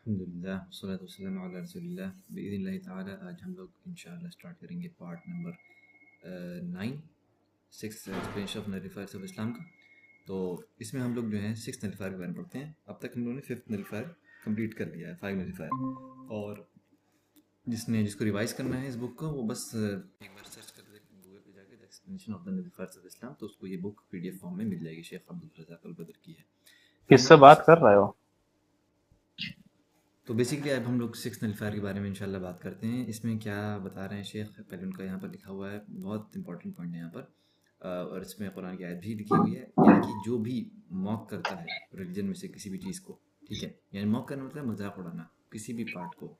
الحمدللہ والصلاۃ والسلام علی رسول اللہ بإذن اللہ تعالی. آج ہم لوگ انشاءاللہ اسٹارٹ کریں گے part number 9 explanation of nullifiers of Islam کا. تو اس میں ہم لوگ جو ہیں 6 نلیفائر کے بارے میں پڑھتے ہیں. اب تک ہم لوگوں نے 5th نلیفائر کمپلیٹ کر لیا ہے, 5 نلیفائر. اور جس کو ریوائز کرنا ہے اس بک کو وہ بس ایک بار سرچ کر دے گوگل پہ جا کے ایکسپلینیشن آف دا نلیفائرس آف اسلام, تو اس کو یہ بک PDF فارم میں مل جائے گی. شیخ عبدالرزاق البدر کی ہے. کس سے بات کر رہے ہو؟ تو بیسیکلی اب ہم لوگ 6 نلیفائر کے بارے میں انشاءاللہ بات کرتے ہیں. اس میں کیا بتا رہے ہیں شیخ, پہلے ان کا یہاں پر لکھا ہوا ہے, بہت امپورٹنٹ پوائنٹ ہے یہاں پر, اور اس میں قرآن کی آیت بھی لکھی ہوئی ہے. یعنی کہ جو بھی موک کرتا ہے ریلیجن میں سے کسی بھی چیز کو, ٹھیک ہے, یعنی موک کرنا مطلب مذاق اڑانا کسی بھی پارٹ کو,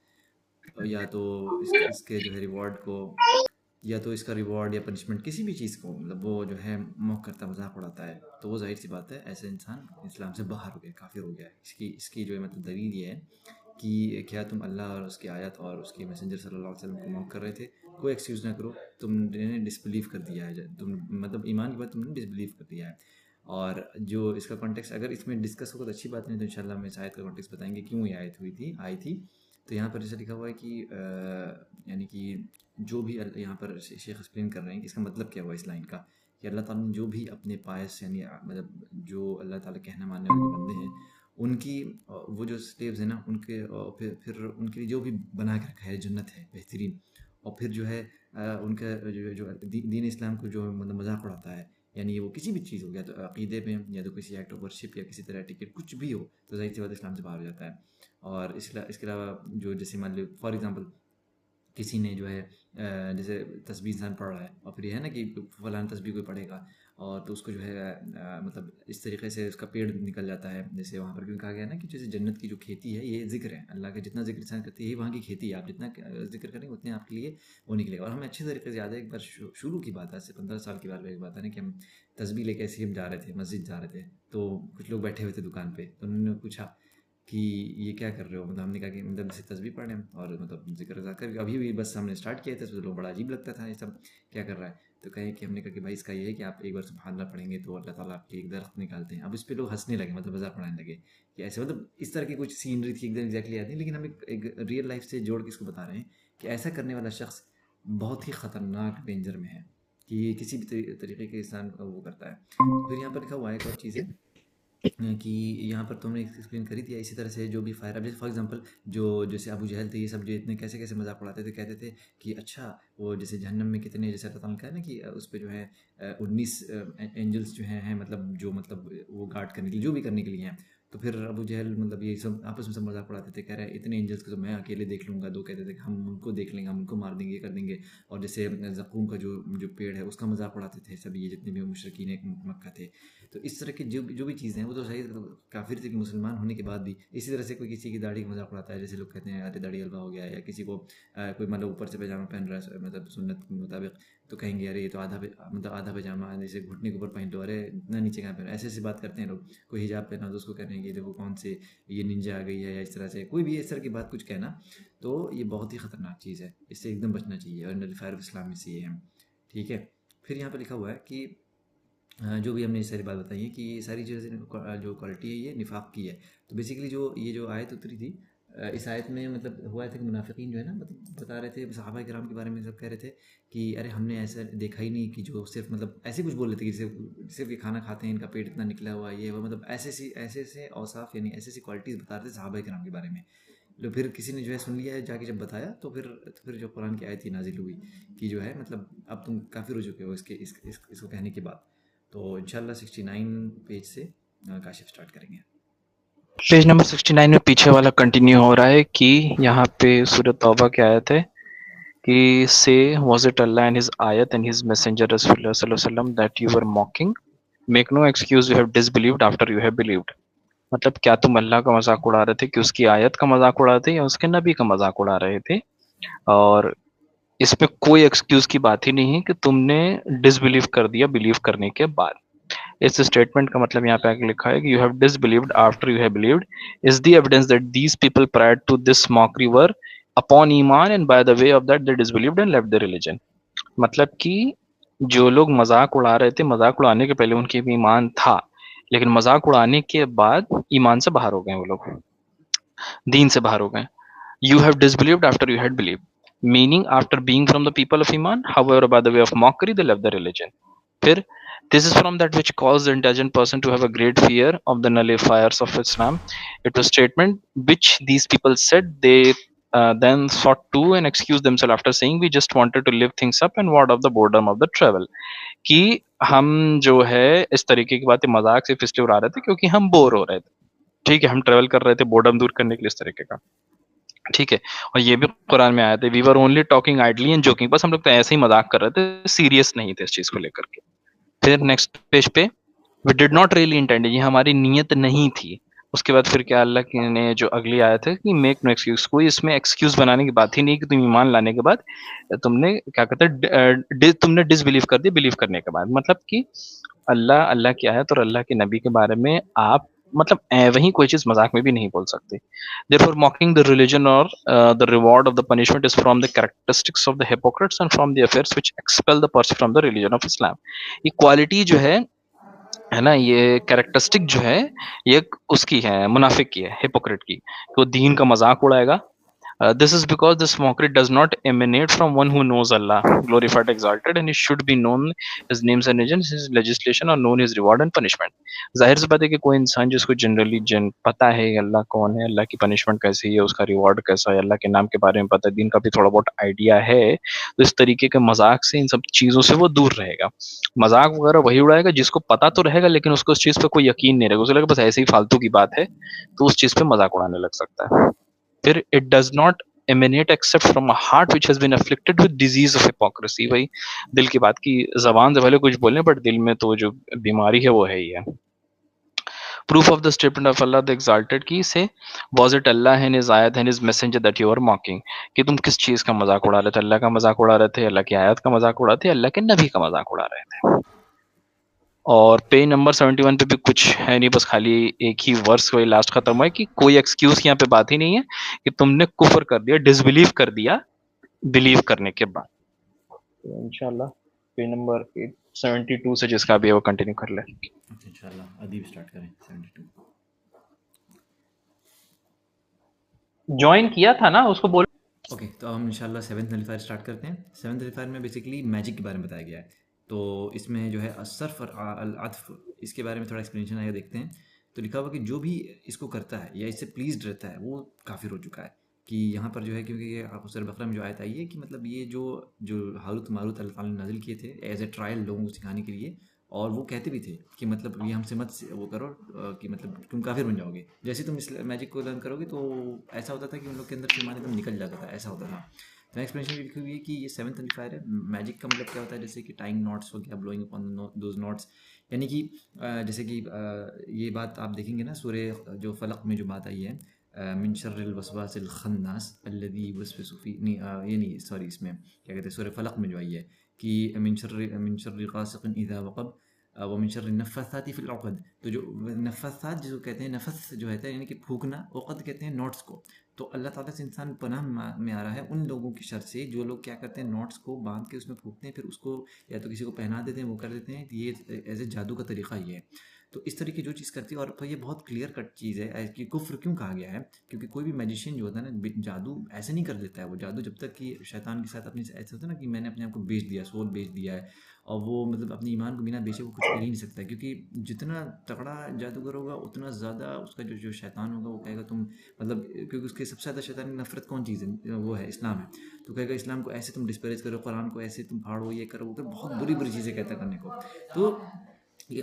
یا تو اس کے جو ہے ریوارڈ کو, یا تو اس کا ریوارڈ یا پنشمنٹ کسی بھی چیز کو, مطلب وہ جو ہے موک کرتا مذاق اڑاتا ہے, تو وہ ظاہر سی بات ہے ایسے انسان اسلام سے باہر ہو گیا, کافر ہو گیا ہے. اس کی جو ہے مطلب دلیل یہ ہے کہ کیا تم اللہ اور اس کی آیت اور اس کے میسنجر صلی اللہ علیہ وسلم کو موک کر رہے تھے. کوئی ایکسکیوز نہ کرو, تم نے ڈسبلیو کر دیا ہے, تم مطلب ایمان کی بات تم نے ڈسبلیو کر دیا ہے. اور جو اس کا کانٹیکس اگر اس میں ڈسکس ہوگا تو اچھی بات نہیں, تو انشاءاللہ ہم اس آیت کا کانٹیکس بتائیں گے کیوں یہ آئی تھی. تو یہاں پر جیسے لکھا ہوا ہے کہ یعنی کہ جو بھی یہاں پر شیخ ایکسپلین کر رہے ہیں کہ اس کا مطلب کیا ہوا اس لائن کا, کہ اللہ تعالیٰ نے جو بھی اپنے پائس یعنی مطلب جو اللہ تعالیٰ کہنا ماننے والے بندے ہیں ان کی وہ جو سلیوز ہیں نا ان کے, پھر ان کے لیے جو بھی بنا کے رکھا ہے جنت ہے بہترین, اور پھر جو ہے ان کا جو دین اسلام کو جو مطلب مذاق اڑاتا ہے, یعنی وہ کسی بھی چیز ہو گیا, تو عقیدے میں یا تو کسی ایکٹ آف ورشپ یا کسی طرح ٹکٹ کچھ بھی ہو, تو ظاہر سی بات اسلام سے باہر ہو جاتا ہے. اور اس کے علاوہ جو جیسے مان لو فار ایگزامپل کسی نے جو ہے جیسے تسبیح انسان پڑھ رہا ہے, اور پھر یہ ہے نا کہ فلاں تسبیح کوئی پڑھے گا اور تو اس کو جو ہے مطلب اس طریقے سے اس کا پیڑ نکل جاتا ہے, جیسے وہاں پر کیوں کہا گیا نا کہ جیسے جنت کی جو کھیتی ہے یہ ذکر ہے, اللہ کا جتنا ذکر انسان کرتی ہے وہاں کی کھیتی ہے, آپ جتنا ذکر کریں اتنے آپ کے لیے وہ نکلے گا. اور ہمیں اچھے طریقے سے یاد ہے ایک بار شروع کی بات ہے, سے 15 سال کی بات ایک بات ہے نا کہ ہم تسبیح لے کے ایسے ہم جا رہے تھے, مسجد جا رہے تھے, تو کچھ لوگ بیٹھے ہوئے تھے دکان پہ, تو انہوں نے پوچھا کہ یہ کیا کر رہے ہو, مطلب ہم نے کہا کہ مطلب سے تسبیح پڑھ رہے ہیں اور مطلب ذکر کر ابھی بھی بس ہم نے اسٹارٹ کیا تھا, تو لوگ بڑا عجیب لگتا تھا یہ سب کیا کر رہا ہے. تو کہیں کہ ہم نے کہا کہ بھائی اس کا یہ ہے کہ آپ ایک بار سبحان اللہ پڑھیں گے تو اللہ تعالیٰ آپ کے ایک درخت نکالتے ہیں. اب اس پہ لوگ ہنسنے لگے, مطلب مذاق اڑانے لگے کہ ایسے, مطلب اس طرح کی کچھ سینری تھی, ایک دم ایگزیکٹلی یاد نہیں, لیکن ہم ایک ریئل لائف سے جوڑ کے اس کو بتا رہے ہیں کہ ایسا کرنے والا شخص بہت ہی خطرناک ڈینجر میں ہے, کہ یہ کسی بھی طریقے کے انسان کا وہ کرتا ہے. پھر یہاں پر لکھا ہوا ہے ایک اور چیز ہے کہ یہاں پر تم نے ایکسپلین کری دیا, اسی طرح سے جو بھی فائر, اب جیسے فار ایگزامپل جو جیسے ابو جہل تھے, یہ سب جو اتنے کیسے مذاق اڑاتے تھے, کہتے تھے کہ اچھا وہ جیسے جہنم میں کتنے, جیسے اللہ تعالیٰ نے کہا نا کہ اس پہ جو ہے 19 اینجلس جو ہیں مطلب جو مطلب وہ گارڈ کرنے کے لیے جو بھی کرنے کے لیے ہیں. تو پھر ابو جہل مطلب یہ سب آپس میں سب مذاق اڑاتے تھے, کہہ رہے ہیں اتنے اینجلس کو تو میں اکیلے دیکھ لوں گا. دو کہتے تھے کہ ہم ان کو دیکھ لیں گے, ہم ان کو مار دیں گے, یہ کر دیں گے. اور جیسے زقوم کا جو پیڑ ہے اس کا مذاق اڑاتے تھے سب, یہ جتنے بھی مشرکین مکہ تھے. تو اس طرح کی جو بھی چیزیں ہیں وہ تو صحیح کافر تھے کہ مسلمان ہونے کے بعد بھی. اسی طرح سے کوئی کسی کی داڑھی کا مذاق اڑاتا ہے, جیسے لوگ کہتے ہیں ارے داڑھی حلوا ہو گیا, یا کسی کو کوئی مطلب اوپر سے پاجامہ پہن رہا ہے مطلب سنت کے مطابق, تو کہیں گے ارے یہ تو آدھا پاجامہ جیسے گھٹنے کے اوپر پہن لو, ارے اتنا نیچے کہاں پہن, ایسے بات کرتے ہیں لوگ. کوئی حجاب پہنا تو اس کو کہنے ہیں کہ دیکھو کون سے یہ ننجا آ گئی ہے, یا اس طرح سے کوئی بھی اس طرح کی بات کچھ کہنا, تو یہ بہت ہی خطرناک چیز ہے, اس سے ایک دم بچنا چاہیے. اور نلیفائر آف اسلام میں سے یہ ہے, ٹھیک ہے. پھر یہاں پہ لکھا ہوا ہے کہ جو بھی ہم نے یہ ساری بات بتائی ہے کہ یہ ساری چیزیں جو کوالٹی ہے یہ نفاق کی ہے. تو بیسیکلی جو آیت اتری تھی, اس آیت میں مطلب ہوا تھا کہ منافقین جو ہے نا مطلب بتا رہے تھے صحابہ کرام کے بارے میں, سب کہہ رہے تھے کہ ارے ہم نے ایسا دیکھا ہی نہیں کہ جو صرف مطلب ایسے کچھ بول رہے تھے کہ صرف یہ کھانا کھاتے ہیں, ان کا پیٹ اتنا نکلا ہوا یہ وہ, مطلب ایسے اوصاف یعنی ایسی کوالٹیز بتا رہے تھے صحابہ کرام کے بارے میں. تو پھر کسی نے جو ہے سن لیا ہے جا کے جب بتایا, تو پھر جو قرآن کی آیت ہی نازل ہوئی کہ جو ہے مطلب اب تم کافر ہو چکے ہو اس کو کہنے کے بعد. تو انشاءاللہ 69 پیج سے کاشف اسٹارٹ کریں گے. پیج نمبر 69 میں پیچھے والا کنٹینیو ہو رہا ہے کہ یہاں پہ سورۃ توبہ کی آیت ہے کہ سے واز اٹ اللہ اینڈ ہز آیت اینڈ ہز میسنجر رسول اللہ صلی اللہ علیہ وسلم that you were mocking make no excuse you have disbelieved after you have believed. مطلب کیا تم اللہ کا مذاق اڑا رہے تھے کہ اس کی آیت کا مذاق اڑا رہے تھے, یا اس کے نبی کا مذاق اڑا رہے تھے. اور اس میں کوئی ایکسکیوز کی بات ہی نہیں ہے کہ تم نے ڈس بلیو کر دیا بلیو کرنے کے بعد. اس اسٹیٹمنٹ کا مطلب یہاں پہ آگے لکھا ہے کہ you have disbelieved after you have believed is the evidence that these people prior to this mockery were upon ایمان and by the way of that they disbelieved and left the religion. مطلب کہ جو لوگ مذاق اڑا رہے تھے, مذاق اڑانے کے پہلے ان کے بھی ایمان تھا, لیکن مذاق اڑانے کے بعد ایمان سے باہر ہو گئے وہ لوگ. دین سے باہر ہو گئے. You have disbelieved after you had believed, meaning after being from the people of Iman, however, by the way of mockery, they left the religion. Phir, this is from that which caused the intelligent person to have a great fear of the nullifiers of Islam. It was statement which these people said they then sought to and excuse themselves after saying we just wanted to live things up and ward off the boredom of the travel. کہ ہم جو ہے اس طریقے کی باتیں مذاق سے اس لیے اڑا رہے تھے کیونکہ ہم بور ہو رہے تھے. ٹھیک ہے, ہم ٹریول کر رہے تھے بورڈم دور کرنے کے لیے اس طریقے کا. ٹھیک ہے, اور یہ بھی قرآن میں آیا تھا we were only talking idly and joking, بس ہم لوگ تو ایسے ہی مذاق کر رہے تھے, سیریس نہیں تھے اس چیز کو لے کر کے. پھر نیکسٹ پیج پہ وی ڈڈ ناٹ ریئلی انٹینڈ, یہ ہماری نیت نہیں تھی. اس کے بعد پھر کیا اللہ کی نے جو اگلی آیت ہے کہ میک نو ایکسکیوز, کوئی اس میں ایکسکیوز بنانے کی بات ہی نہیں کہ تم ایمان لانے کے بعد تم نے کیا کہتے ہیں تم نے ڈس بلیو کر دی بلیو کرنے کے بعد. مطلب کہ اللہ کی آیت اور اللہ کے نبی کے بارے میں آپ مطلب وہیں کوئی چیز مذاق میں بھی نہیں بول سکتے. Therefore, mocking the religion or the reward of the punishment is from the characteristics of the hypocrites and from the affairs which expel the person from the religion of Islam. یہ کوالٹی جو ہے نا, یہ characteristic جو ہے یہ اس کی ہے, منافق کی ہے, ہپوکریٹ کی, کہ وہ دین کا مذاق اڑائے گا. This is because this mockery does not emanate from one who knows Allah, glorified, exalted, and he should be known his names and legends, his legislation, or known his reward and punishment. ظاہر سی بات ہے کہ کوئی انسان جس کو generally پتا ہے اللہ کون ہے, اللہ کی پنشمنٹ کیسی ہے, اس کا ریوارڈ کیسا ہے, اللہ کے نام کے بارے میں پتا ہے, دین کا بھی تھوڑا بہت آئیڈیا ہے, تو اس طریقے کے مذاق سے ان سب چیزوں سے وہ دور رہے گا. مذاق وغیرہ وہی اڑائے گا جس کو پتا تو رہے گا لیکن اس کو اس چیز پہ کوئی یقین نہیں رہے گا, اسے لگے بس ایسے ہی فالتو کی بات ہے, تو اس چیز پہ مذاق اڑانے لگ سکتا ہے. پھر it does not emanate except from a heart which has been afflicted with disease of hypocrisy. بھائی دل کی بات کی زبان سے بھلے کچھ بولیں بٹ دل میں تو جو بیماری ہے وہ ہے ہی ہے. Proof of the statement of Allah the exalted کی سے was it Allah and his ayat and his messenger that you are mocking, کہ تم کس چیز کا مذاق اڑا رہے تھے, اللہ کا مذاق اڑا رہے تھے, اللہ کی آیات کا مذاق اڑا رہے تھے, اللہ کے نبی کا مذاق اڑا رہے تھے. اور پیج نمبر 71 پہ بھی کچھ ہے نہیں, بس خالی ایک ہی ورس وہی لاسٹ ختم ہوا ہے کہ کوئی ایکسکیوز یہاں پہ بات ہی نہیں ہے کہ تم نے کفر کر دیا, ڈس بلیو کر دیا بلیو کرنے کے بعد. انشاءاللہ پیج نمبر 72 سے جس کا بھی ہے وہ کنٹینیو کر لے. انشاءاللہ ادیب سٹارٹ کریں 72. جوائن کیا تھا نا اس کو بول. اوکے, تو ہم انشاءاللہ 7th نلیفائر اسٹارٹ کرتے ہیں. 7th نلیفائر میں بیسیکلی میجک کے بارے میں بتایا گیا ہے, تو اس میں جو ہے الصرف اور العطف, اس کے بارے میں تھوڑا ایکسپلینیشن آئے دیکھتے ہیں. تو لکھا ہوا کہ جو بھی اس کو کرتا ہے یا اس سے پلیزڈ رہتا ہے وہ کافر ہو چکا ہے. کہ یہاں پر جو ہے کیونکہ یہ سورہ بقرہ میں جو آیت آئی ہے کہ مطلب یہ جو ہاروت ماروت اللہ تعالیٰ نے نازل کیے تھے ایز اے ٹرائل لوگوں کو سکھانے کے لیے, اور وہ کہتے بھی تھے کہ مطلب یہ ہم سے مت وہ کرو کہ مطلب تم کافر بن جاؤ گے, جیسے تم اس میجک کو لرن کرو گے. تو ایسا ہوتا تھا کہ ان لوگ کے اندر سے ایمان ایک دم نکل جاتا تھا, ایسا ہوتا تھا. تو ایکسپلینیشن لکھی ہوئی ہے کہ یہ 7th نلیفائر ہے. میجک کا مطلب کیا ہوتا ہے, جیسے کہ ٹائنگ ناٹس ہو گیا, بلوئنگ اپون دوز ناٹس, یعنی کہ جیسے کہ یہ بات آپ دیکھیں گے نا سورہ جو فلق میں جو بات آئی ہے, من شر الوسواس الخناس الذی یوسوس فی, نہیں یہ نہیں سوری, اس میں کیا کہتے ہیں سورہ فلق میں جو آئی ہے کہ من شر غاسق اذا وقب ومن شر النفاثات فی العقد. تو جو نفاثات جو کہتے ہیں, نفس جو ہے یعنی کہ پھونکنا, عقد کہتے ہیں نوٹس کو. تو اللہ تعالیٰ سے انسان پناہ میں آ رہا ہے ان لوگوں کی شر سے جو لوگ کیا کرتے ہیں, نوٹس کو باندھ کے اس میں پھونکتے ہیں, پھر اس کو یا تو کسی کو پہنا دیتے ہیں, وہ کر دیتے ہیں. یہ ایز اے جادو کا طریقہ یہ ہے. تو اس طریقے جو چیز کرتی ہے, اور یہ بہت کلیئر کٹ چیز ہے کہ کفر کیوں کہا گیا ہے, کیونکہ کوئی بھی میجیشین جو ہوتا ہے نا, جادو ایسے نہیں کر دیتا ہے. وہ جادو جب تک کہ شیطان کے ساتھ اپنی ایسا ہوتا ہے نا کہ میں نے اپنے آپ کو بیچ دیا, سول بیچ دیا ہے, اور وہ مطلب اپنے ایمان کو بنا بیچے وہ کچھ کر ہی نہیں سکتا ہے. کیونکہ جتنا تگڑا جادوگر ہوگا اتنا زیادہ اس کا جو شیطان ہوگا وہ کہے گا تم مطلب, کیونکہ اس کے سب سے زیادہ شیطان کی نفرت کون چیز ہے, وہ ہے اسلام ہے. تو کہے گا اسلام کو ایسے تم ڈسپریج کرو, قرآن کو ایسے تم پھاڑو, یہ کرو, وہ کرو, بہت بری بری چیزیں کہتا ہے کرنے کو. تو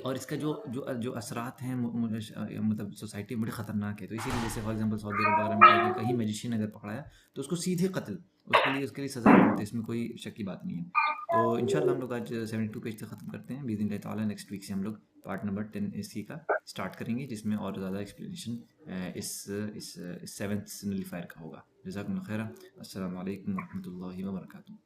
اور اس کا جو اثرات ہیں مطلب سوسائٹی میں بڑے خطرناک ہے. تو اسی لیے جیسے فار ایگزامپل سعودی عرب وغیرہ میں کیا کہ کہیں میجیشین اگر پکڑایا تو اس کو سیدھے قتل, اس کے لیے سزا ہوتی ہے, اس میں کوئی شک کی بات نہیں ہے. تو انشاءاللہ ہم لوگ آج 72 پیج تک ختم کرتے ہیں باذن اللہ تعالیٰ. نیکسٹ ویک سے ہم لوگ پارٹ نمبر 10 اسی کا اسٹارٹ کریں گے, جس میں اور زیادہ ایکسپلینیشن اس 7th نلیفائر کا ہوگا. جزاکم اللہ خیرہ. السلام علیکم ورحمۃ اللہ وبرکاتہ.